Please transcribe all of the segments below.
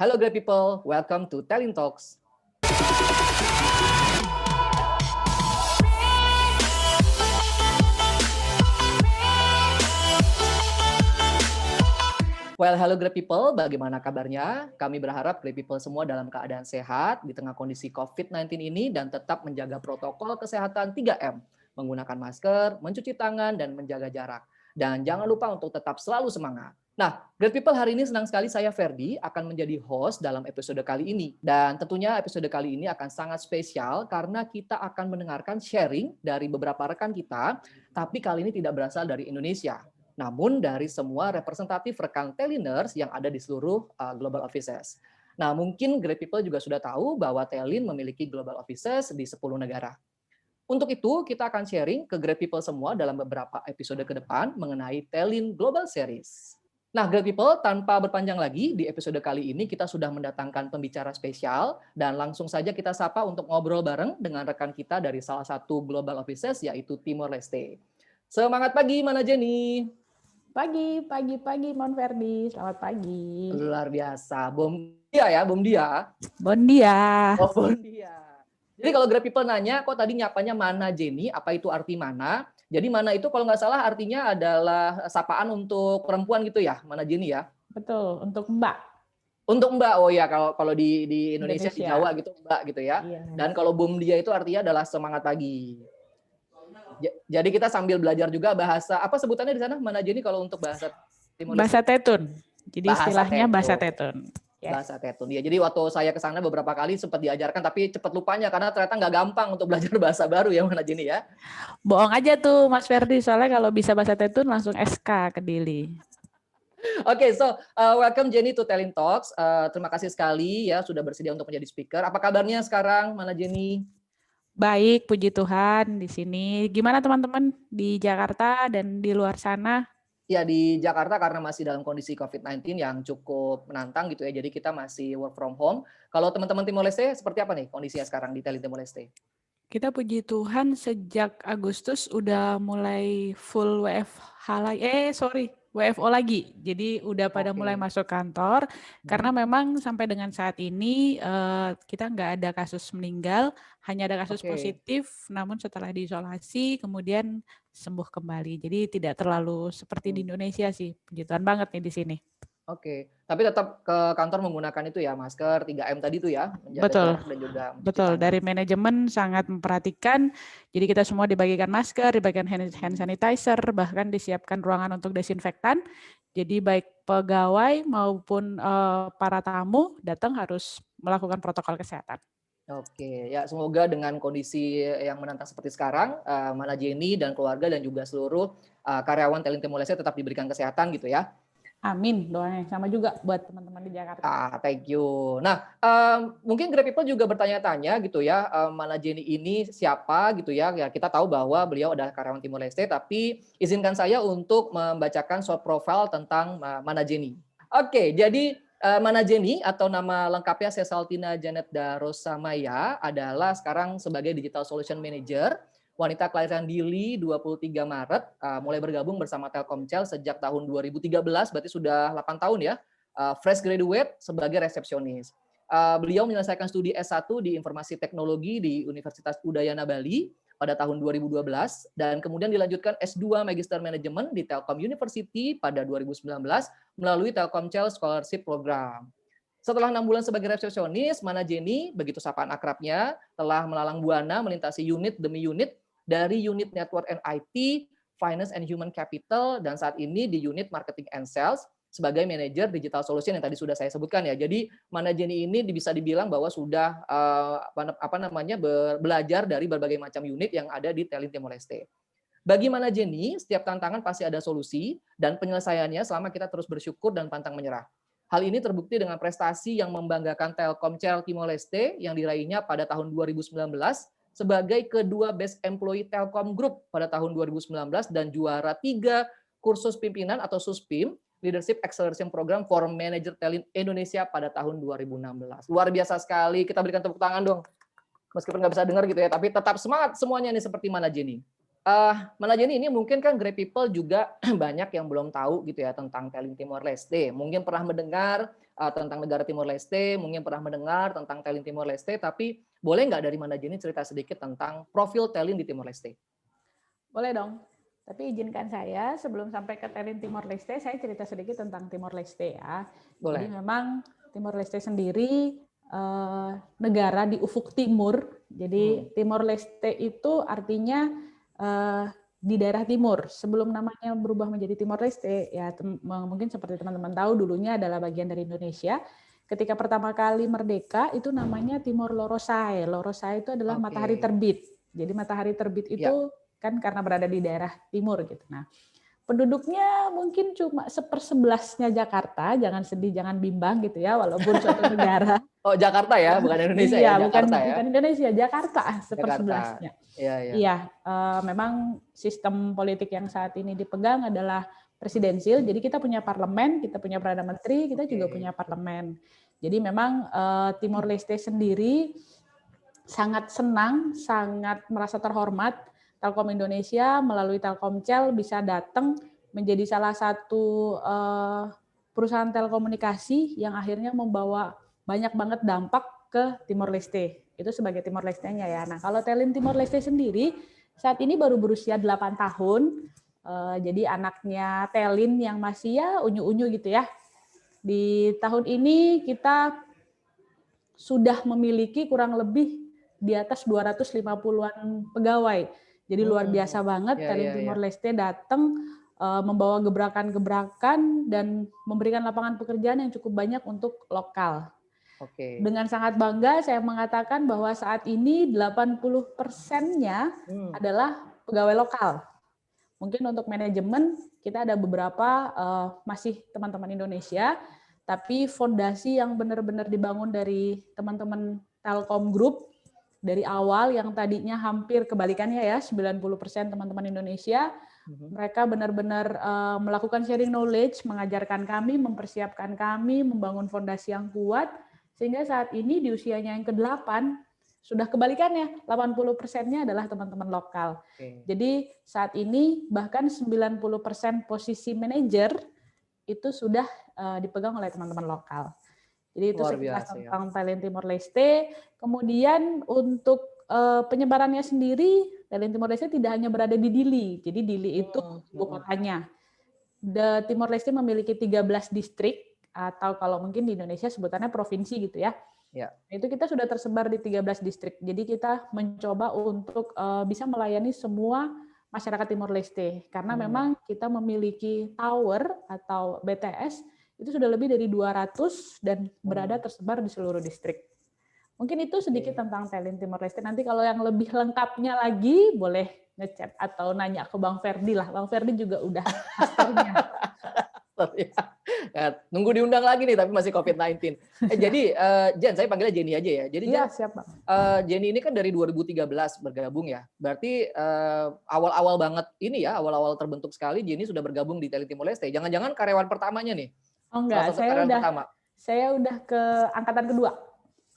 Hello great people, welcome to Telin Talks. Well, hello great people, bagaimana kabarnya? Kami berharap great people semua dalam keadaan sehat di tengah kondisi COVID-19 ini dan tetap menjaga protokol kesehatan 3M, menggunakan masker, mencuci tangan, dan menjaga jarak. Dan jangan lupa untuk tetap selalu semangat. Nah, great people, hari ini senang sekali saya Ferdi akan menjadi host dalam episode kali ini. Dan tentunya episode kali ini akan sangat spesial karena kita akan mendengarkan sharing dari beberapa rekan kita, tapi kali ini tidak berasal dari Indonesia, namun dari semua representatif rekan Teliners yang ada di seluruh global offices. Nah, mungkin great people juga sudah tahu bahwa Telin memiliki global offices di 10 negara. Untuk itu, kita akan sharing ke great people semua dalam beberapa episode ke depan mengenai Telin Global Series. Nah, great people, tanpa berpanjang lagi, di episode kali ini kita sudah mendatangkan pembicara spesial dan langsung saja kita sapa untuk ngobrol bareng dengan rekan kita dari salah satu global offices yaitu Timor Leste. Semangat pagi, Mana Jenny. Pagi, Mon Ferdi. Selamat pagi. Luar biasa. Bom dia ya, bom dia. Bon dia. Oh, bom dia. Jadi kalau great people nanya, kok tadi nyapanya Mana Jenny, apa itu arti mana? Jadi mana itu kalau nggak salah artinya adalah sapaan untuk perempuan gitu ya, Mana Jenny ya? Betul, untuk Mbak. Untuk Mbak, oh ya kalau di Indonesia, di Jawa gitu Mbak gitu ya. Iya. Dan kalau bom dia itu artinya adalah semangat pagi. Jadi kita sambil belajar juga bahasa, apa sebutannya di sana, Mana Jenny kalau untuk bahasa Timor Leste? Bahasa Tetun. Jadi Bahasa istilahnya Tetun. bahasa Tetun. Yes. Bahasa Tetun. Ya, jadi waktu saya ke sana beberapa kali sempat diajarkan, tapi cepat lupanya karena ternyata nggak gampang untuk belajar bahasa baru ya, Mana Jenny ya. Bohong aja tuh Mas Ferdi, soalnya kalau bisa bahasa Tetun langsung SK ke Dili. Oke, so welcome Jenny to Telin Talks. Terima kasih sekali ya sudah bersedia untuk menjadi speaker. Apa kabarnya sekarang, Mana Jenny? Baik, puji Tuhan di sini. Gimana teman-teman di Jakarta dan di luar sana? Ya, di Jakarta karena masih dalam kondisi COVID-19 yang cukup menantang gitu ya. Jadi kita masih work from home. Kalau teman-teman Timor Leste seperti apa nih kondisinya sekarang di Telin Timor Leste? Kita puji Tuhan sejak Agustus udah mulai full WFO lagi. Jadi udah pada mulai masuk kantor karena memang sampai dengan saat ini kita nggak ada kasus meninggal, hanya ada kasus positif, namun setelah diisolasi kemudian sembuh kembali. Jadi tidak terlalu seperti di Indonesia sih. Puji Tuhan banget nih di sini. Oke, tapi tetap ke kantor menggunakan itu ya, masker 3M tadi itu ya, menjaga Betul. jarak dan juga Betul, tangan. dari manajemen sangat memperhatikan, jadi kita semua dibagikan masker, dibagikan hand sanitizer, bahkan disiapkan ruangan untuk desinfektan, jadi baik pegawai maupun para tamu datang harus melakukan protokol kesehatan. Oke, ya semoga dengan kondisi yang menantang seperti sekarang, Mana Jenny dan keluarga dan juga seluruh karyawan Telin Timor Leste tetap diberikan kesehatan gitu ya. Amin, doanya sama juga buat teman-teman di Jakarta. Thank you. Nah, mungkin great people juga bertanya-tanya gitu ya, Mana Jenny ini siapa gitu ya. Ya kita tahu bahwa beliau adalah karyawan Timor Leste, tapi izinkan saya untuk membacakan short profile tentang Mana Jenny. Oke, jadi Mana Jenny atau nama lengkapnya Cesaltina Janet da Rosa Maya adalah sekarang sebagai Digital Solution Manager, wanita kelahiran Dili 23 Maret, mulai bergabung bersama Telkomsel sejak tahun 2013, berarti sudah 8 tahun ya, fresh graduate sebagai resepsionis. Beliau menyelesaikan studi S1 di Informasi Teknologi di Universitas Udayana Bali pada tahun 2012, dan kemudian dilanjutkan S2 Magister Manajemen di Telkom University pada 2019 melalui Telkomsel Scholarship Program. Setelah 6 bulan sebagai resepsionis, Mana Jenny, begitu sapaan akrabnya, telah melalang buana melintasi unit demi unit, dari unit Network and IT, Finance and Human Capital, dan saat ini di unit Marketing and Sales sebagai manajer Digital Solution yang tadi sudah saya sebutkan ya. Jadi Mana Jenny ini bisa dibilang bahwa sudah belajar dari berbagai macam unit yang ada di Telin Timor Leste. Bagi Mana Jenny, setiap tantangan pasti ada solusi dan penyelesaiannya selama kita terus bersyukur dan pantang menyerah. Hal ini terbukti dengan prestasi yang membanggakan Telkomsel Timor Leste yang diraihnya pada tahun 2019 sebagai kedua Best Employee Telkom Group pada tahun 2019 dan juara 3 kursus pimpinan atau SUSPIM Leadership Acceleration Program for Manager Telin Indonesia pada tahun 2016. Luar biasa sekali, kita berikan tepuk tangan dong. Meskipun nggak bisa dengar gitu ya, tapi tetap semangat semuanya nih seperti Mana Jenny. Mana Jenny, ini mungkin kan Great People juga banyak yang belum tahu gitu ya tentang Tallinn Timor Leste. Mungkin pernah mendengar tentang negara Timor Leste, mungkin pernah mendengar tentang Tallinn Timor Leste, tapi boleh nggak dari Mana Jenny cerita sedikit tentang profil Tallinn di Timor Leste? Boleh dong. Tapi izinkan saya sebelum sampai ke Tallinn Timor Leste, saya cerita sedikit tentang Timor Leste ya. Boleh. Jadi memang Timor Leste sendiri negara di ufuk timur. Jadi Timor Leste itu artinya di daerah timur. Sebelum namanya berubah menjadi Timor Leste, ya mungkin seperti teman-teman tahu dulunya adalah bagian dari Indonesia. Ketika pertama kali merdeka itu namanya Timor Lorosae. Lorosae itu adalah matahari terbit. Jadi matahari terbit itu kan karena berada di daerah timur gitu. Nah, penduduknya mungkin cuma 1/11-nya Jakarta, jangan sedih, jangan bimbang gitu ya, walaupun suatu negara. Oh, Jakarta ya, bukan Indonesia iya, ya, Jakarta ya. Bukan Indonesia, Jakarta 1/11-nya. Iya, memang sistem politik yang saat ini dipegang adalah presidensil, jadi kita punya parlemen, kita punya Perdana Menteri, kita juga punya parlemen. Jadi memang Timor Leste sendiri sangat senang, sangat merasa terhormat Telkom Indonesia melalui Telkomsel bisa datang menjadi salah satu perusahaan telekomunikasi yang akhirnya membawa banyak banget dampak ke Timor Leste. Itu sebagai Timor Leste-nya ya. Nah, kalau Tallinn Timor Leste sendiri saat ini baru berusia 8 tahun. Jadi anaknya Tallinn yang masih ya unyu-unyu gitu ya. Di tahun ini kita sudah memiliki kurang lebih di atas 250-an pegawai. Jadi luar biasa banget Tallinn Timor Leste datang membawa gebrakan-gebrakan dan memberikan lapangan pekerjaan yang cukup banyak untuk lokal. Dengan sangat bangga saya mengatakan bahwa saat ini 80%-nya adalah pegawai lokal. Mungkin untuk manajemen kita ada beberapa masih teman-teman Indonesia, tapi fondasi yang benar-benar dibangun dari teman-teman Telkom Group dari awal yang tadinya hampir kebalikannya ya, 90% teman-teman Indonesia, mereka benar-benar melakukan sharing knowledge, mengajarkan kami, mempersiapkan kami, membangun fondasi yang kuat, sehingga saat ini di usianya yang ke-8, sudah kebalikannya, 80%-nya adalah teman-teman lokal. Jadi saat ini bahkan 90% posisi manajer itu sudah dipegang oleh teman-teman lokal. Jadi itu sekilas tentang Tallinn Timor Leste. Kemudian untuk penyebarannya sendiri, Tallinn Timor Leste tidak hanya berada di Dili. Jadi Dili itu ibu kotanya. Timor Leste memiliki 13 distrik, atau kalau mungkin di Indonesia sebutannya provinsi gitu ya. Itu kita sudah tersebar di 13 distrik. Jadi kita mencoba untuk bisa melayani semua masyarakat Timor Leste. Karena memang kita memiliki tower atau BTS itu sudah lebih dari 200 dan berada tersebar di seluruh distrik. Mungkin itu sedikit tentang Tallinn Timor Leste. Nanti kalau yang lebih lengkapnya lagi boleh ngechat atau nanya ke Bang Ferdi lah. Bang Ferdi juga udah masternya. Nunggu diundang lagi nih, tapi masih COVID-19. Jadi Jen, saya panggilnya Jenny aja ya. Jadi Jen, siap Bang. Jenny ini kan dari 2013 bergabung ya. Berarti awal-awal banget ini ya, awal-awal terbentuk sekali Jenny sudah bergabung di Tallinn Timor Leste. Jangan-jangan karyawan pertamanya nih? Oh enggak, saya udah ke angkatan kedua.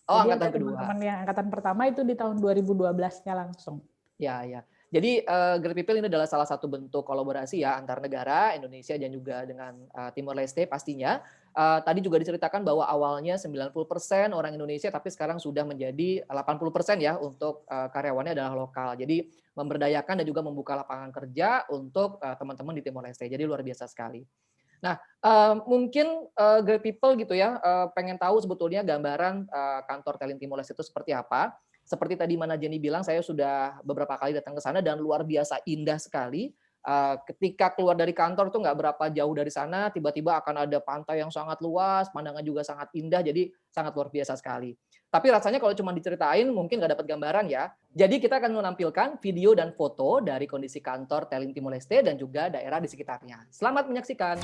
Oh, jadi angkatan kedua. Teman-teman yang angkatan pertama itu di tahun 2012-nya langsung. Ya. Jadi Great People ini adalah salah satu bentuk kolaborasi ya antar negara, Indonesia dan juga dengan Timor Leste pastinya. Tadi juga diceritakan bahwa awalnya 90% orang Indonesia, tapi sekarang sudah menjadi 80% ya untuk karyawannya adalah lokal. Jadi memberdayakan dan juga membuka lapangan kerja untuk teman-teman di Timor Leste. Jadi luar biasa sekali. Nah, mungkin Great People gitu ya, pengen tahu sebetulnya gambaran kantor Tallinn Timor Leste itu seperti apa. Seperti tadi Mana Jenny bilang, saya sudah beberapa kali datang ke sana dan luar biasa indah sekali. Ketika keluar dari kantor tuh nggak berapa jauh dari sana, tiba-tiba akan ada pantai yang sangat luas, pandangan juga sangat indah, jadi sangat luar biasa sekali. Tapi rasanya kalau cuma diceritain mungkin nggak dapat gambaran ya. Jadi kita akan menampilkan video dan foto dari kondisi kantor Tallinn Timor Leste dan juga daerah di sekitarnya. Selamat menyaksikan.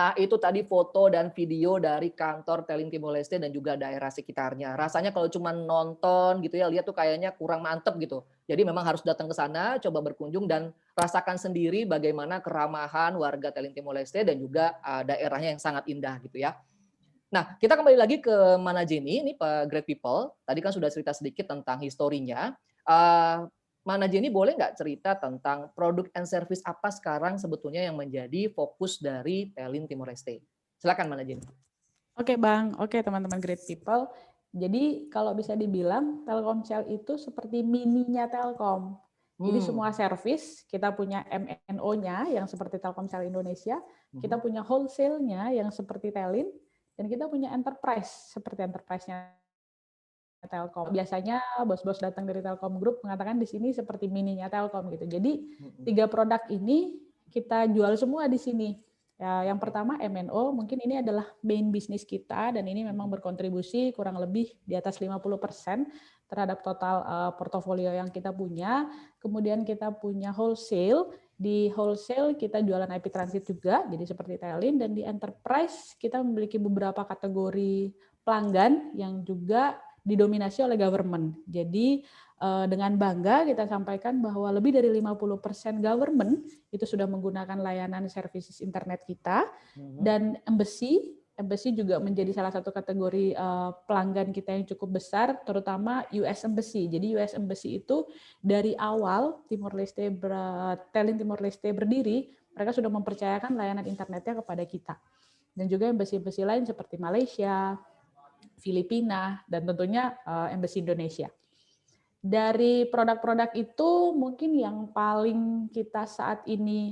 Nah, itu tadi foto dan video dari kantor Telin Timor Leste dan juga daerah sekitarnya. Rasanya kalau cuma nonton gitu ya, lihat tuh kayaknya kurang mantep gitu. Jadi memang harus datang ke sana, coba berkunjung dan rasakan sendiri bagaimana keramahan warga Telin Timor Leste dan juga daerahnya yang sangat indah gitu ya. Nah, kita kembali lagi ke Manajeni, ini Pak Great People. Tadi kan sudah cerita sedikit tentang historinya. Manajeni boleh nggak cerita tentang produk and service apa sekarang sebetulnya yang menjadi fokus dari Telin Timor Leste? Silakan Manajeni. Oke Bang, oke teman-teman Great People. Jadi kalau bisa dibilang Telkomsel itu seperti mininya Telkom. Jadi semua service kita punya MNO-nya yang seperti Telkomsel Indonesia, kita punya wholesale-nya yang seperti Telin, dan kita punya enterprise seperti enterprise-nya Telkom. Biasanya bos-bos datang dari Telkom Group mengatakan di sini seperti mininya Telkom gitu. Jadi 3 produk ini kita jual semua di sini. Ya, yang pertama MNO, mungkin ini adalah main bisnis kita dan ini memang berkontribusi kurang lebih di atas 50% terhadap total portofolio yang kita punya. Kemudian kita punya wholesale. Di wholesale kita jualan IP transit juga, jadi seperti Telin, dan di enterprise kita memiliki beberapa kategori pelanggan yang juga didominasi oleh government. Jadi dengan bangga kita sampaikan bahwa lebih dari 50% government itu sudah menggunakan layanan services internet kita, dan embassy juga menjadi salah satu kategori pelanggan kita yang cukup besar, terutama US Embassy. Jadi US Embassy itu dari awal Telin Timor Leste berdiri, mereka sudah mempercayakan layanan internetnya kepada kita. Dan juga embassy-embassy lain seperti Malaysia, Filipina, dan tentunya Embassy Indonesia. Dari produk-produk itu mungkin yang paling kita saat ini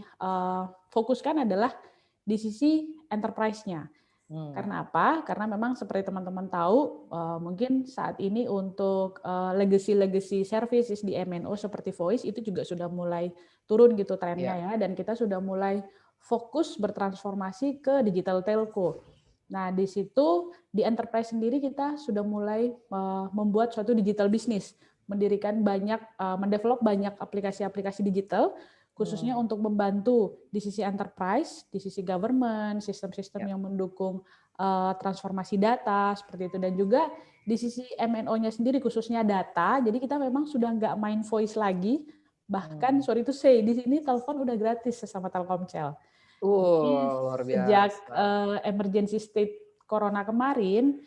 fokuskan adalah di sisi enterprise-nya. Karena apa? Karena memang seperti teman-teman tahu, mungkin saat ini untuk legacy services di MNO seperti voice itu juga sudah mulai turun gitu trennya ya, dan kita sudah mulai fokus bertransformasi ke digital telco. Nah, di situ di enterprise sendiri kita sudah mulai membuat suatu digital business, mendevelop banyak aplikasi-aplikasi digital khususnya untuk membantu di sisi enterprise, di sisi government, sistem-sistem yang mendukung transformasi data seperti itu, dan juga di sisi MNO-nya sendiri khususnya data. Jadi kita memang sudah nggak main voice lagi, bahkan sorry to say di sini telepon udah gratis sesama Telkomsel. Luar Sejak biasa. emergency state corona kemarin,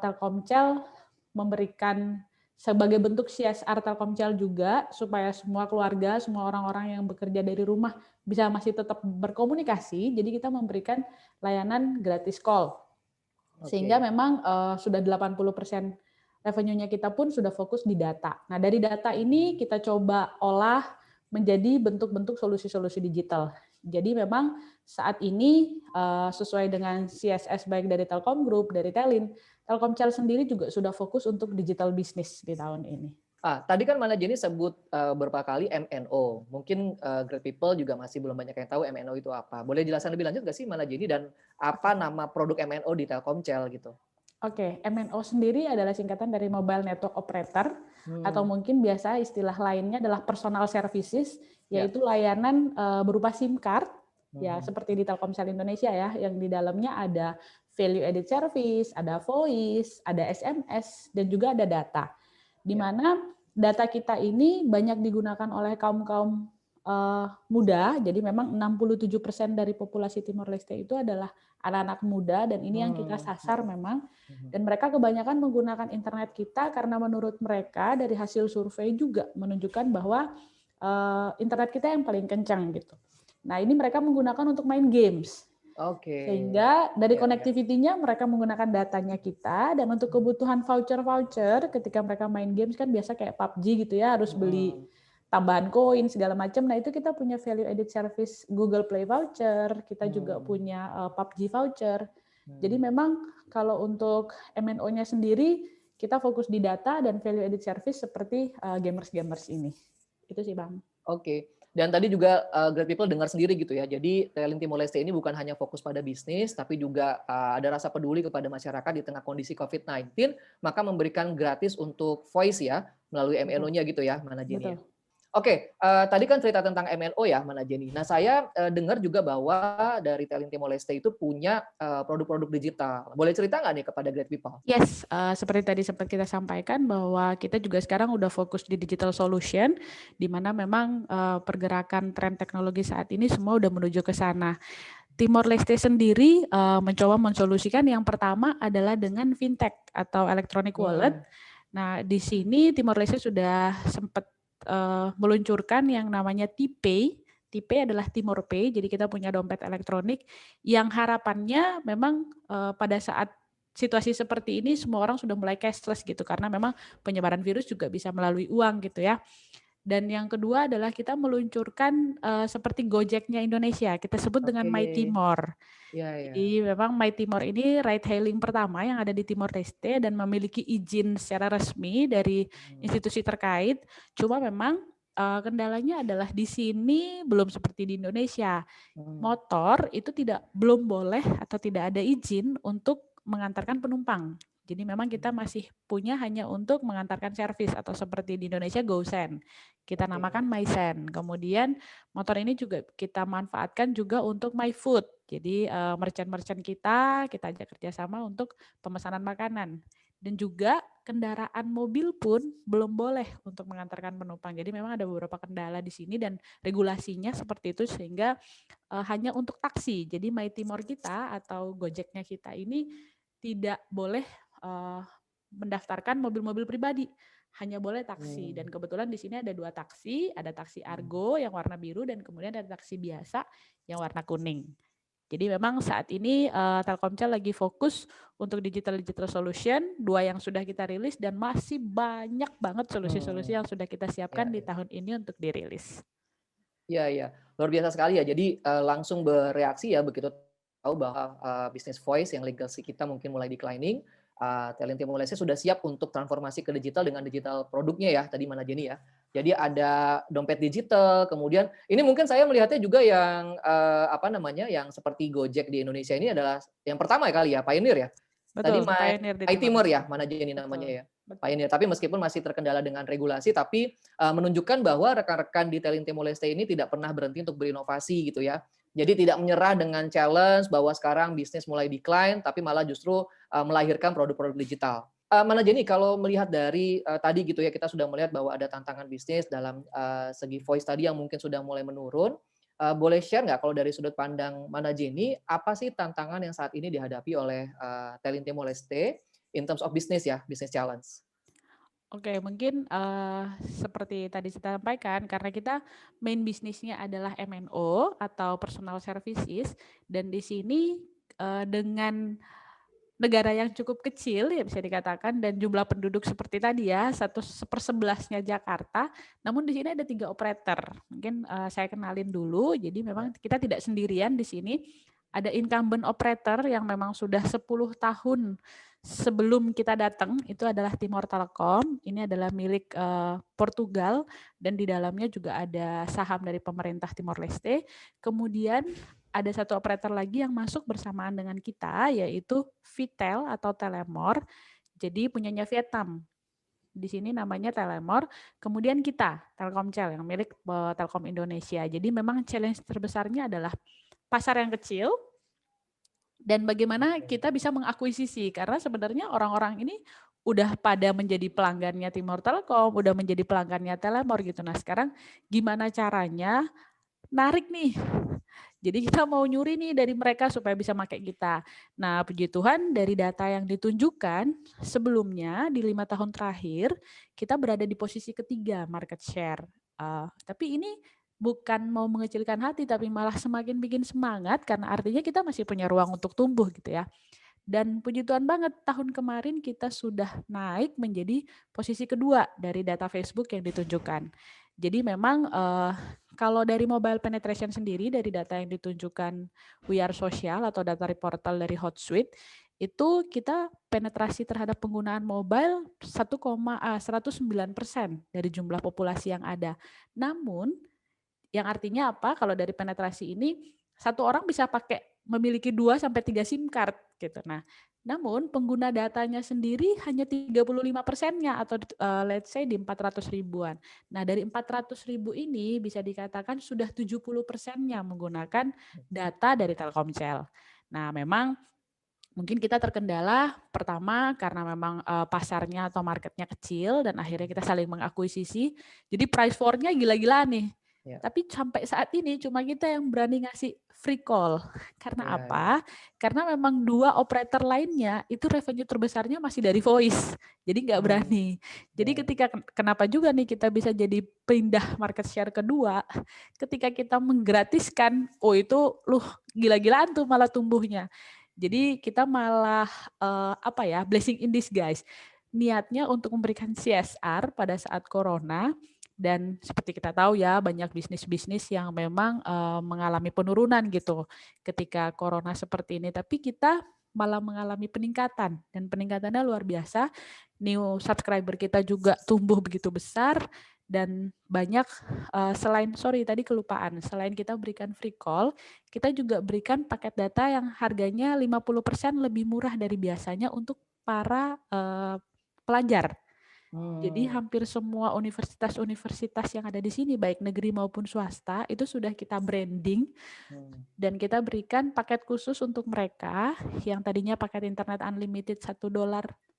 Telkomsel memberikan sebagai bentuk CSR Telkomsel juga supaya semua keluarga, semua orang-orang yang bekerja dari rumah bisa masih tetap berkomunikasi. Jadi kita memberikan layanan gratis call. Sehingga memang sudah 80% revenue-nya kita pun sudah fokus di data. Nah, dari data ini kita coba olah menjadi bentuk-bentuk solusi-solusi digital. Jadi memang saat ini sesuai dengan CSS baik dari Telkom Group, dari Telin, Telkomsel sendiri juga sudah fokus untuk digital business di tahun ini. Tadi kan Manajeni sebut beberapa kali MNO. Mungkin Great People juga masih belum banyak yang tahu MNO itu apa. Boleh jelaskan lebih lanjut nggak sih Manajeni dan apa nama produk MNO di Telkomsel gitu? Oke, MNO sendiri adalah singkatan dari Mobile Network Operator, atau mungkin biasa istilah lainnya adalah personal services, yaitu layanan berupa SIM card, ya seperti di Telkomsel Indonesia ya, yang di dalamnya ada value added service, ada voice, ada SMS, dan juga ada data. Di mana data kita ini banyak digunakan oleh kaum-kaum muda, jadi memang 67% dari populasi Timor Leste itu adalah anak-anak muda, dan ini yang kita sasar memang. Dan mereka kebanyakan menggunakan internet kita karena menurut mereka dari hasil survei juga menunjukkan bahwa internet kita yang paling kencang gitu. Nah, ini mereka menggunakan untuk main games. Sehingga dari connectivity-nya mereka menggunakan datanya kita, dan untuk kebutuhan voucher-voucher ketika mereka main games kan biasa kayak PUBG gitu ya, harus beli tambahan koin segala macam. Nah, itu kita punya value added service Google Play voucher, kita juga punya PUBG voucher. Jadi memang kalau untuk MNO-nya sendiri kita fokus di data dan value added service seperti gamers-gamers ini. Itu sih, Bang. Oke. Dan tadi juga Great People dengar sendiri gitu ya. Jadi Telin Timor Leste ini bukan hanya fokus pada bisnis, tapi juga ada rasa peduli kepada masyarakat di tengah kondisi COVID-19, maka memberikan gratis untuk voice ya, melalui MNO-nya gitu ya, Manajeni. Oke, tadi kan cerita tentang MNO ya, Mana Jenny. Nah, saya, dengar juga bahwa dari Telin Timor Leste itu punya, produk-produk digital. Boleh cerita nggak nih kepada Great People? Yes, seperti tadi sempat kita sampaikan bahwa kita juga sekarang udah fokus di digital solution, di mana memang pergerakan tren teknologi saat ini semua udah menuju ke sana. Timor Leste sendiri mencoba mensolusikan yang pertama adalah dengan fintech atau electronic wallet. Nah, di sini Timor Leste sudah sempat meluncurkan yang namanya T-Pay. T-Pay adalah Timor Pay, jadi kita punya dompet elektronik yang harapannya memang pada saat situasi seperti ini semua orang sudah mulai cashless gitu, karena memang penyebaran virus juga bisa melalui uang gitu ya. Dan yang kedua adalah kita meluncurkan seperti Gojeknya Indonesia, kita sebut dengan Oke. MyTimor. Iya, iya. Jadi memang MyTimor ini ride hailing pertama yang ada di Timor Leste dan memiliki izin secara resmi dari institusi terkait. Cuma memang kendalanya adalah di sini belum seperti di Indonesia. Motor itu belum boleh atau tidak ada izin untuk mengantarkan penumpang. Jadi memang kita masih punya hanya untuk mengantarkan servis atau seperti di Indonesia GoSend. Kita namakan MySend. Kemudian motor ini juga kita manfaatkan juga untuk MyFood. Jadi merchant-merchant kita ajak kerjasama untuk pemesanan makanan. Dan juga kendaraan mobil pun belum boleh untuk mengantarkan penumpang. Jadi memang ada beberapa kendala di sini dan regulasinya seperti itu sehingga hanya untuk taksi. Jadi MyTimor kita atau Gojeknya kita ini tidak boleh mendaftarkan mobil-mobil pribadi, hanya boleh taksi. Dan kebetulan di sini ada 2 taksi, ada taksi Argo yang warna biru dan kemudian ada taksi biasa yang warna kuning. Jadi memang saat ini Telkomsel lagi fokus untuk digital solution, 2 yang sudah kita rilis dan masih banyak banget solusi-solusi yang sudah kita siapkan di tahun ini untuk dirilis. Iya, iya. Luar biasa sekali ya. Jadi, langsung bereaksi ya begitu tahu bahwa, bisnis voice yang legacy kita mungkin mulai declining, Telin Timor Leste sudah siap untuk transformasi ke digital dengan digital produknya ya, tadi Mana Jenny ya. Jadi ada dompet digital, kemudian ini mungkin saya melihatnya juga yang, apa namanya, yang seperti Gojek di Indonesia ini adalah yang pertama ya kali ya, pioneer ya? Tadi Betul, pioneer di Timor MyTimor ya, Leste. Mana Jenny namanya Betul, ya? betul. Pioneer, tapi meskipun masih terkendala dengan regulasi, tapi menunjukkan bahwa rekan-rekan di Telin Timor Leste ini tidak pernah berhenti untuk berinovasi gitu ya. Jadi tidak menyerah dengan challenge bahwa sekarang bisnis mulai decline, tapi malah justru melahirkan produk-produk digital. Mana Jenny, kalau melihat dari tadi gitu ya, kita sudah melihat bahwa ada tantangan bisnis dalam segi voice tadi yang mungkin sudah mulai menurun. Boleh share nggak kalau dari sudut pandang Mana Jenny, apa sih tantangan yang saat ini dihadapi oleh Telin Timor Leste in terms of business ya, business challenge? Oke, mungkin seperti tadi saya sampaikan, karena kita main bisnisnya adalah MNO atau personal services, dan di sini dengan negara yang cukup kecil ya bisa dikatakan dan jumlah penduduk seperti tadi ya 1/11-nya Jakarta, namun di sini ada 3 operator. Mungkin saya kenalin dulu. Jadi memang kita tidak sendirian di sini. Ada incumbent operator yang memang sudah 10 tahun sebelum kita datang, itu adalah Timor Telecom. Ini adalah milik Portugal dan di dalamnya juga ada saham dari pemerintah Timor Leste. Kemudian ada satu operator lagi yang masuk bersamaan dengan kita, yaitu Vitel atau Telemor. Jadi punyanya Vietnam. Di sini namanya Telemor. Kemudian kita, Telkomsel, yang milik Telkom Indonesia. Jadi memang challenge terbesarnya adalah pasar yang kecil, dan bagaimana kita bisa mengakuisisi. Karena sebenarnya orang-orang ini udah pada menjadi pelanggannya Timor Telkom, udah menjadi pelanggannya Telemor gitu. Nah sekarang gimana caranya narik nih. Jadi kita mau nyuri nih dari mereka supaya bisa pakai kita. Nah, puji Tuhan dari data yang ditunjukkan sebelumnya di 5 tahun terakhir kita berada di posisi ketiga market share. Tapi ini bukan mau mengecilkan hati, tapi malah semakin bikin semangat karena artinya kita masih punya ruang untuk tumbuh gitu ya. Dan puji Tuhan banget tahun kemarin kita sudah naik menjadi posisi kedua dari data Facebook yang ditunjukkan. Jadi memang kalau dari mobile penetration sendiri dari data yang ditunjukkan We Are Social atau data reportal dari Hotsuite, itu kita penetrasi terhadap penggunaan mobile 1,9% dari jumlah populasi yang ada. Namun yang artinya apa? Kalau dari penetrasi ini satu orang bisa pakai memiliki 2 sampai 3 SIM card gitu. Nah, namun pengguna datanya sendiri hanya 35%-nya atau let's say di 400 ribuan. Nah, dari 400 ribu ini bisa dikatakan sudah 70%-nya menggunakan data dari Telkomsel. Nah, memang mungkin kita terkendala pertama karena memang pasarnya atau marketnya kecil dan akhirnya kita saling mengakuisisi. Jadi price war-nya gila-gilaan nih. Ya. Tapi sampai saat ini cuma kita yang berani ngasih free call. Karena Ya, apa? Karena memang 2 operator lainnya itu revenue terbesarnya masih dari voice. Jadi nggak berani. Jadi ketika kenapa juga nih kita bisa jadi pindah market share kedua, ketika kita menggratiskan, oh itu gila-gilaan tuh malah tumbuhnya. Jadi kita malah blessing in disguise. Niatnya untuk memberikan CSR pada saat corona. Dan seperti kita tahu ya, banyak bisnis-bisnis yang memang mengalami penurunan gitu ketika corona seperti ini. Tapi kita malah mengalami peningkatan, dan peningkatannya luar biasa. New subscriber kita juga tumbuh begitu besar, dan banyak selain kita berikan free call, kita juga berikan paket data yang harganya 50% lebih murah dari biasanya untuk para pelajar. Jadi hampir semua universitas-universitas yang ada di sini, baik negeri maupun swasta, itu sudah kita branding dan kita berikan paket khusus untuk mereka yang tadinya paket internet unlimited $1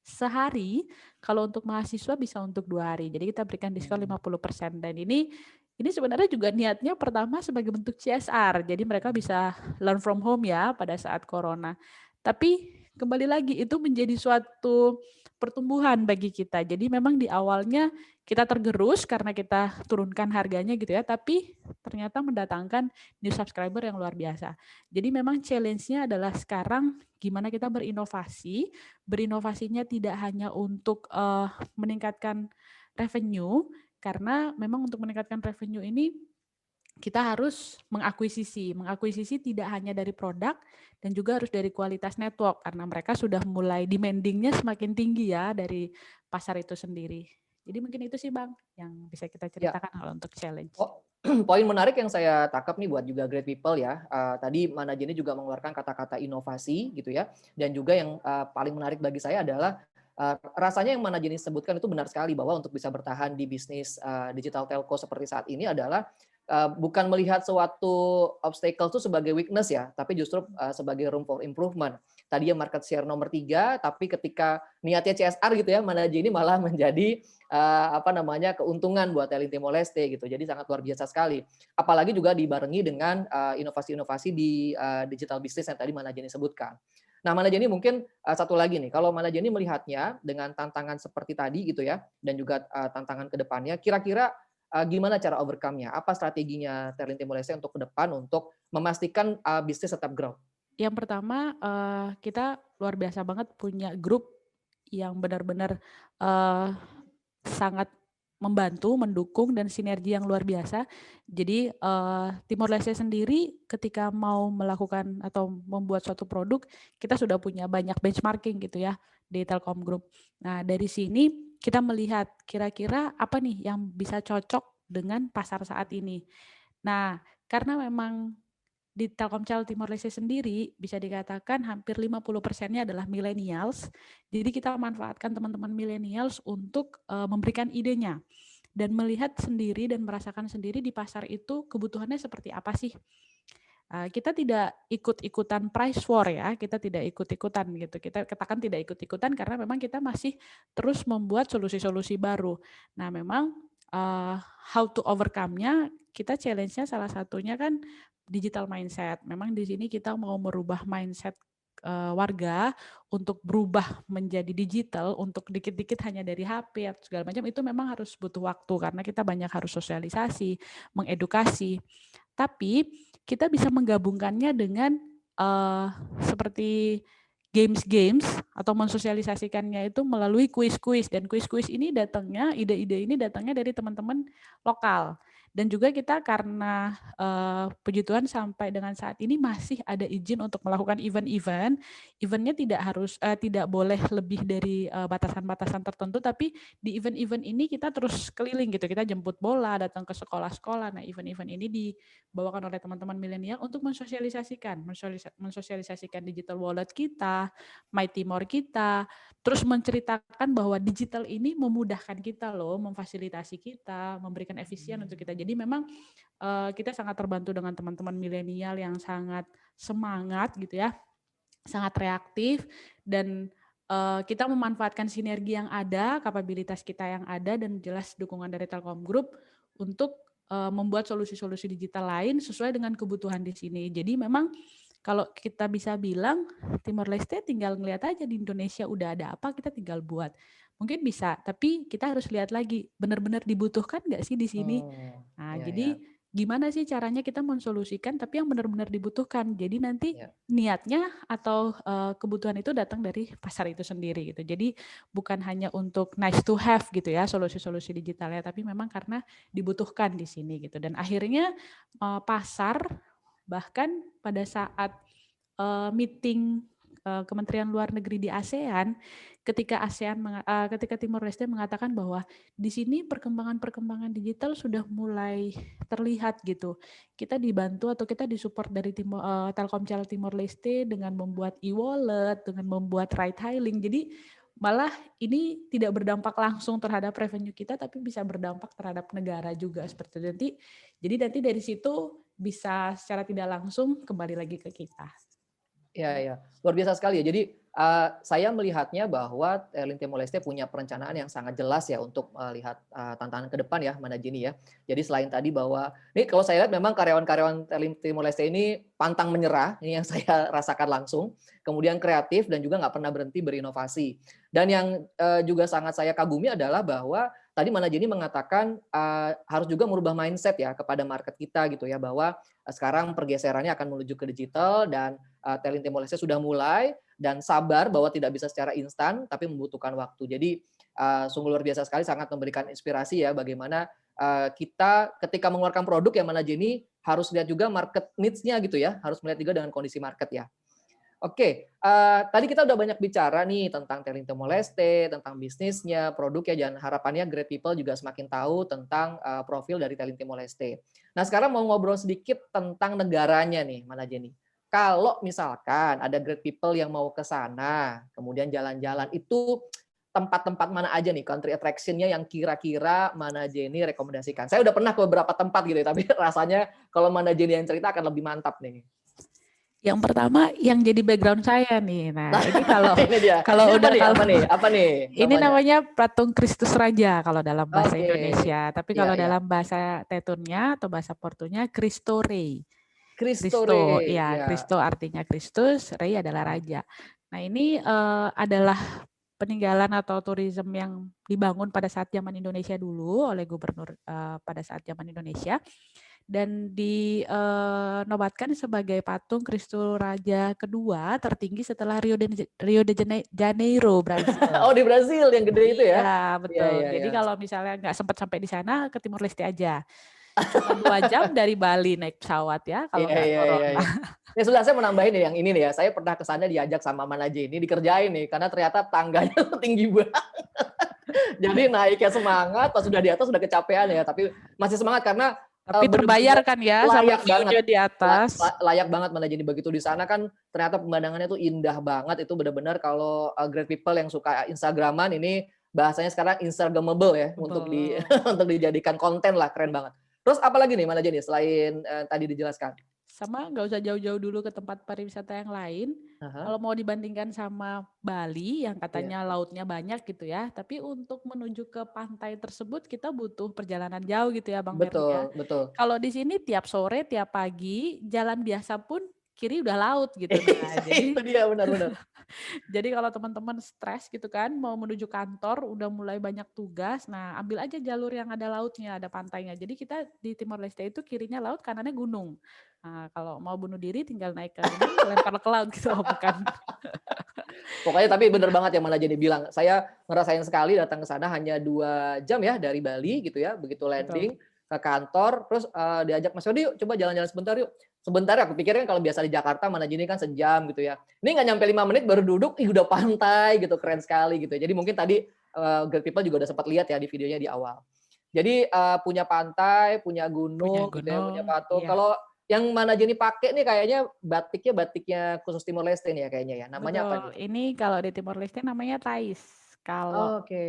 sehari, kalau untuk mahasiswa bisa untuk 2 hari. Jadi kita berikan diskon 50%. Dan ini sebenarnya juga niatnya pertama sebagai bentuk CSR. Jadi mereka bisa learn from home ya pada saat corona. Tapi kembali lagi itu menjadi suatu pertumbuhan bagi kita. Jadi memang di awalnya kita tergerus karena kita turunkan harganya gitu ya, tapi ternyata mendatangkan new subscriber yang luar biasa. Jadi memang challenge-nya adalah sekarang gimana kita berinovasi. Berinovasinya tidak hanya untuk meningkatkan revenue, karena memang untuk meningkatkan revenue ini kita harus mengakuisisi. Mengakuisisi tidak hanya dari produk dan juga harus dari kualitas network, karena mereka sudah mulai demanding-nya semakin tinggi ya dari pasar itu sendiri. Jadi mungkin itu sih Bang yang bisa kita ceritakan kalau untuk challenge. Poin menarik yang saya tangkap nih buat juga great people ya. Tadi Mana Jenny juga mengeluarkan kata-kata inovasi gitu ya. Dan juga yang paling menarik bagi saya adalah rasanya yang Mana Jenny sebutkan itu benar sekali, bahwa untuk bisa bertahan di bisnis digital telco seperti saat ini adalah bukan melihat suatu obstacle itu sebagai weakness ya, tapi justru sebagai room for improvement. Tadi yang market share nomor 3, tapi ketika niatnya CSR gitu ya, Mana Jenny malah menjadi keuntungan buat Telin Timor Leste gitu. Jadi sangat luar biasa sekali. Apalagi juga dibarengi dengan inovasi-inovasi di digital business yang tadi Mana Jenny sebutkan. Nah, Mana Jenny mungkin satu lagi nih, kalau Mana Jenny melihatnya dengan tantangan seperti tadi gitu ya, dan juga tantangan ke depannya, kira-kira gimana cara overcome-nya? Apa strateginya Telin Timor Leste untuk ke depan untuk memastikan bisnis tetap grow? Yang pertama, kita luar biasa banget punya grup yang benar-benar sangat membantu, mendukung, dan sinergi yang luar biasa. Jadi Timor Leste sendiri ketika mau melakukan atau membuat suatu produk, kita sudah punya banyak benchmarking gitu ya di Telkom Group. Nah dari sini kita melihat kira-kira apa nih yang bisa cocok dengan pasar saat ini. Nah karena memang di Telkomsel Timor Leste sendiri bisa dikatakan hampir 50%-nya adalah millennials. Jadi kita manfaatkan teman-teman millennials untuk memberikan idenya dan melihat sendiri dan merasakan sendiri di pasar itu kebutuhannya seperti apa sih. Kita tidak ikut-ikutan price war ya, kita tidak ikut-ikutan gitu. Kita katakan tidak ikut-ikutan karena memang kita masih terus membuat solusi-solusi baru. Nah memang how to overcome-nya, kita challenge-nya salah satunya kan digital mindset. Memang di sini kita mau merubah mindset warga untuk berubah menjadi digital, untuk dikit-dikit hanya dari HP atau segala macam, itu memang harus butuh waktu karena kita banyak harus sosialisasi, mengedukasi. Tapi kita bisa menggabungkannya dengan seperti games atau mensosialisasikannya itu melalui kuis-kuis, dan kuis-kuis ini datangnya, ide-ide ini datangnya dari teman-teman lokal. Dan juga kita karena puji Tuhan sampai dengan saat ini masih ada izin untuk melakukan event-event. Eventnya tidak boleh lebih dari batasan-batasan tertentu, tapi di event-event ini kita terus keliling gitu. Kita jemput bola, datang ke sekolah-sekolah. Nah, event-event ini dibawakan oleh teman-teman milenial untuk mensosialisasikan digital wallet kita, My Timor kita, terus menceritakan bahwa digital ini memudahkan kita loh, memfasilitasi kita, memberikan efisien untuk kita. Jadi memang kita sangat terbantu dengan teman-teman milenial yang sangat semangat gitu ya, sangat reaktif, dan kita memanfaatkan sinergi yang ada, kapabilitas kita yang ada, dan jelas dukungan dari Telkom Group untuk membuat solusi-solusi digital lain sesuai dengan kebutuhan di sini. Jadi memang kalau kita bisa bilang Timor Leste tinggal ngeliat aja di Indonesia udah ada apa, kita tinggal buat. Mungkin bisa, tapi kita harus lihat lagi benar-benar dibutuhkan nggak sih di sini. Nah, jadi gimana sih caranya kita mensolusikan tapi yang benar-benar dibutuhkan. Jadi nanti niatnya atau kebutuhan itu datang dari pasar itu sendiri gitu. Jadi bukan hanya untuk nice to have gitu ya solusi-solusi digitalnya, tapi memang karena dibutuhkan di sini gitu. Dan akhirnya pasar, bahkan pada saat meeting Kementerian Luar Negeri di ASEAN, ketika Timor Leste mengatakan bahwa di sini perkembangan digital sudah mulai terlihat gitu. Kita dibantu atau kita disupport dari Telkomsel Timor Leste dengan membuat e-wallet, dengan membuat ride hailing. Jadi malah ini tidak berdampak langsung terhadap revenue kita, tapi bisa berdampak terhadap negara juga seperti itu. Jadi nanti dari situ bisa secara tidak langsung kembali lagi ke kita. Ya, luar biasa sekali ya. Jadi saya melihatnya bahwa Telin Timor Leste punya perencanaan yang sangat jelas ya untuk melihat tantangan ke depan ya, Mana Jenny ya. Jadi selain tadi bahwa ini kalau saya lihat memang karyawan-karyawan Telin Timor Leste ini pantang menyerah, ini yang saya rasakan langsung. Kemudian kreatif dan juga nggak pernah berhenti berinovasi. Dan yang juga sangat saya kagumi adalah bahwa tadi Mana Jenny mengatakan harus juga merubah mindset ya kepada market kita gitu ya, bahwa sekarang pergeserannya akan menuju ke digital dan Telin Timor Leste sudah mulai dan sabar bahwa tidak bisa secara instan tapi membutuhkan waktu. Jadi sungguh luar biasa sekali, sangat memberikan inspirasi ya bagaimana kita ketika mengeluarkan produk yang Mana Jenny harus lihat juga market needs-nya gitu ya, harus melihat juga dengan kondisi market ya. Oke, tadi kita udah banyak bicara nih tentang Telin Timor Leste, tentang bisnisnya, produknya, dan harapannya Great People juga semakin tahu tentang profil dari Telin Timor Leste. Nah sekarang mau ngobrol sedikit tentang negaranya nih, Mana Jenny. Kalau misalkan ada Great People yang mau ke sana, kemudian jalan-jalan, itu tempat-tempat mana aja nih country attraction-nya yang kira-kira Mana Jenny rekomendasikan? Saya udah pernah ke beberapa tempat gitu ya, tapi rasanya kalau Mana Jenny yang cerita akan lebih mantap nih. Yang pertama yang jadi background saya nih. Nah, ini apa nih? Ini namanya patung Kristus Raja kalau dalam bahasa Indonesia, tapi kalau dalam bahasa Tetunnya atau bahasa Portunya Cristo Rei. Cristo, ya, Cristo artinya Kristus, Rei adalah raja. Nah, ini adalah peninggalan atau turisme yang dibangun pada saat zaman Indonesia dulu oleh gubernur pada saat zaman Indonesia, dan dinobatkan sebagai patung Kristus Raja kedua tertinggi setelah Rio de Janeiro, Brazil. Oh, di Brazil yang gede itu ya? Iya, betul. Jadi kalau misalnya nggak sempat sampai di sana, ke Timor Leste aja. Cuma 2 jam dari Bali naik pesawat ya, kalau nggak corona. Ya sudah, saya menambahin yang ini nih ya. Saya pernah ke sana diajak sama Mana Jenny, dikerjain nih karena ternyata tangganya tinggi banget. Jadi naiknya semangat, pas sudah di atas sudah kecapean ya, tapi masih semangat karena terbayar kan ya, layak banget di atas. Layak banget Mana Jenny, begitu di sana kan ternyata pemandangannya tuh indah banget. Itu benar-benar kalau Great People yang suka Instagraman, ini bahasanya sekarang Instagramable ya, untuk dijadikan konten lah, keren banget. Terus apa lagi nih Mana Jenny selain tadi dijelaskan? Sama nggak usah jauh-jauh dulu ke tempat pariwisata yang lain. Kalau mau dibandingkan sama Bali yang katanya lautnya banyak gitu ya, tapi untuk menuju ke pantai tersebut kita butuh perjalanan jauh gitu ya Bang Merdi ya. Betul. Kalau di sini tiap sore, tiap pagi, jalan biasa pun kiri udah laut gitu. Nah, jadi itu dia benar-benar. Jadi kalau teman-teman stres gitu kan, mau menuju kantor, udah mulai banyak tugas, nah ambil aja jalur yang ada lautnya, ada pantainya. Jadi kita di Timor Leste itu kirinya laut, kanannya gunung. Nah, kalau mau bunuh diri tinggal naik ke gunung, lempar ke laut gitu, bukan. Pokoknya tapi benar banget yang Mana Jenny bilang. Saya ngerasain sekali datang ke sana hanya 2 jam ya dari Bali gitu ya, begitu landing. Betul. ke kantor, terus diajak, "Mas Rodi, yuk coba jalan-jalan sebentar yuk." Sebentar, aku pikir kan kalau biasa di Jakarta mana gini kan sejam gitu ya. Ini nggak nyampe 5 menit baru duduk, ih udah pantai gitu, keren sekali gitu. Jadi mungkin tadi Great People juga udah sempat lihat ya di videonya di awal. Jadi punya pantai, punya Punya gunung gitu ya, punya gunung, patung. iya. Kalau yang mana Jenny pakai nih kayaknya batiknya khusus Timor Leste nih ya kayaknya ya. Namanya apa Betul, nih? ini kalau di Timor Leste namanya Thais. Kalau Oke.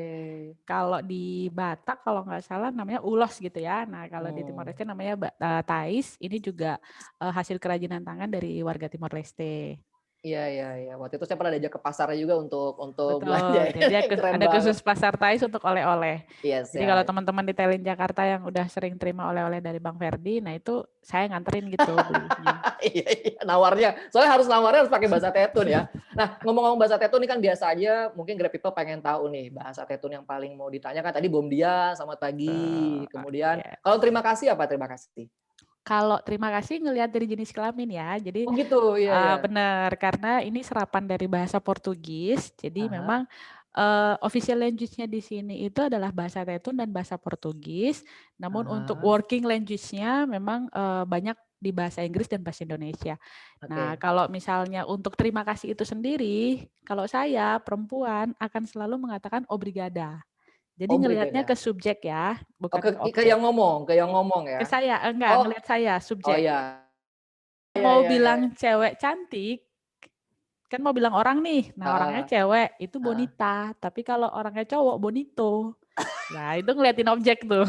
kalau di Batak kalau nggak salah namanya ulos gitu ya. Nah, kalau di Timor Hmm. Leste namanya Thais. Ini juga hasil kerajinan tangan dari warga Timor Leste. Iya iya iya. Waktu itu saya pernah diajak ke pasarnya juga untuk belanja. Betul, jadi Keren ada banget. khusus pasar Thais untuk oleh-oleh. Iya, Jadi kalau siap. teman-teman di Telin Jakarta yang udah sering terima oleh-oleh dari Bang Ferdi, nah itu saya nganterin gitu belinya. Iya, iya, nawarnya. Soalnya nawarnya harus pakai bahasa Tetun ya. Nah, ngomong-ngomong bahasa Tetun ini kan biasanya mungkin Grab People pengen tahu nih bahasa Tetun yang paling mau ditanya kan tadi bom dia, selamat pagi. Kemudian Ya. kalau terima kasih apa terima kasih? Kalau terima kasih ngelihat dari jenis kelamin ya. Jadi Oh gitu, iya ya. benar karena ini serapan dari bahasa Portugis. Jadi Aha, memang official language-nya di sini itu adalah bahasa Tetun dan bahasa Portugis. Namun untuk aha. working language-nya memang banyak di bahasa Inggris dan bahasa Indonesia. Nah, Oke. kalau misalnya untuk terima kasih itu sendiri, kalau saya perempuan akan selalu mengatakan obrigada. Jadi Oh, ngelihatnya ke brigada. subjek ya, Oh, bukan ke ke ke objek. yang ngomong Ke ya. saya, enggak, Oh, ngelihat saya, oh subjek. iya. Iya Mau iya iya. bilang cewek cantik, kan mau bilang orang nih, nah orangnya Heeh, cewek, itu heeh. bonita. Tapi kalau orangnya cowok, bonito. Nah, itu ngeliatin objek tuh.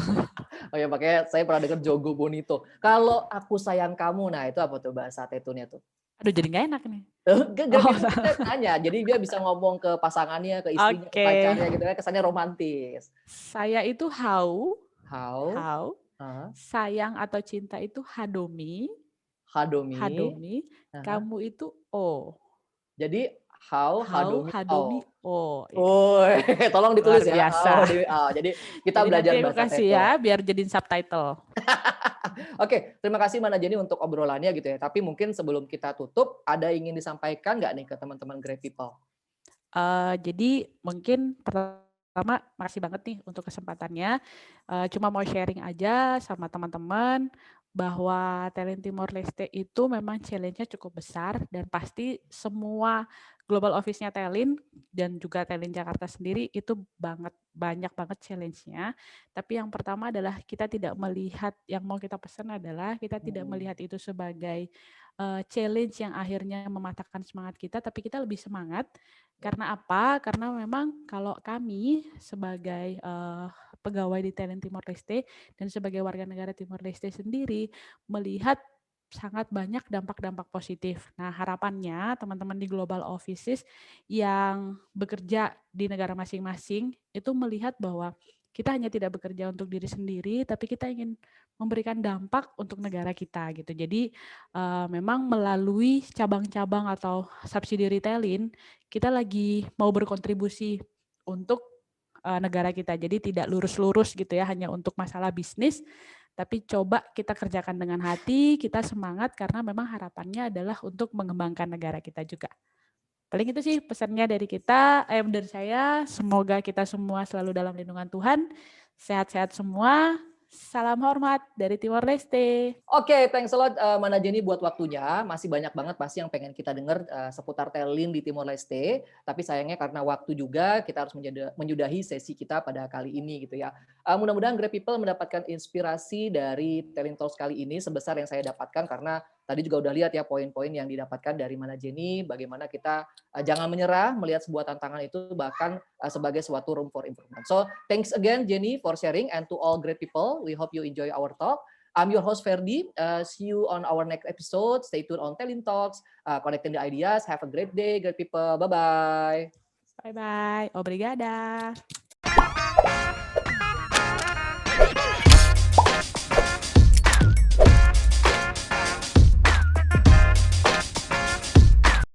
Oh ya, makanya saya pernah dengar Jogo Bonito. Kalau aku sayang kamu, nah itu apa tuh bahasa Tetunnya tuh? Aduh, jadi nggak enak nih. Enggak Oh, itu kita tanya, jadi dia bisa ngomong ke pasangannya, ke istrinya, ke oke. pacarnya gitu kan, kesannya romantis. Saya itu hau, How? hau. Heeh, Sayang atau cinta itu hadomi, Hadomi, hadomi. heeh. Kamu itu o. Jadi how, Hau, Hadomi, hadomi, oh. o. Woi, tolong Luar ditulis ya. Oh, biasa. jadi kita Jadi nanti belajar aku bahasa kasih Tetun. ya, biar jadiin subtitle. Oke, terima kasih Mana Jenny untuk obrolannya gitu ya. Tapi mungkin sebelum kita tutup, ada ingin disampaikan nggak nih ke teman-teman Great People? Jadi mungkin pertama makasih banget nih untuk kesempatannya. Cuma mau sharing aja sama teman-teman bahwa Talent Timor Leste itu memang challenge-nya cukup besar dan pasti semua global office-nya Talent dan juga Talent Jakarta sendiri itu banyak banget challenge-nya. Tapi yang pertama adalah kita tidak melihat yang mau kita pesan adalah kita tidak melihat itu sebagai challenge yang akhirnya mematahkan semangat kita, tapi kita lebih semangat karena apa? Karena memang kalau kami sebagai pegawai di Talent Timor Leste dan sebagai warga negara Timor Leste sendiri melihat sangat banyak dampak-dampak positif. Nah, harapannya teman-teman di Global Offices yang bekerja di negara masing-masing itu melihat bahwa kita hanya tidak bekerja untuk diri sendiri, tapi kita ingin memberikan dampak untuk negara kita gitu. Jadi memang melalui cabang-cabang atau subsidi retailing kita lagi mau berkontribusi untuk negara kita. Jadi tidak lurus-lurus gitu ya, hanya untuk masalah bisnis, tapi coba kita kerjakan dengan hati, kita semangat karena memang harapannya adalah untuk mengembangkan negara kita juga. Paling itu sih pesannya dari kita, dari saya. Semoga kita semua selalu dalam lindungan Tuhan, sehat-sehat semua. Salam hormat dari Timor Leste. Oke, thanks a lot Mana Jenny buat waktunya. Masih banyak banget pasti yang pengen kita dengar seputar Telin di Timor Leste. Tapi sayangnya karena waktu juga kita harus menyudahi sesi kita pada kali ini gitu ya. Mudah-mudahan Great People mendapatkan inspirasi dari Telin Talks kali ini sebesar yang saya dapatkan karena tadi juga udah lihat ya poin-poin yang didapatkan dari Mana Jenny. Bagaimana kita jangan menyerah melihat sebuah tantangan itu bahkan sebagai suatu room for improvement. So thanks again Jenny for sharing and to all great people. We hope you enjoy our talk. I'm your host Ferdi. See you on our next episode. Stay tuned on Telin Talks. Connecting the ideas. Have a great day, great people. Bye-bye. Bye-bye. Obrigada.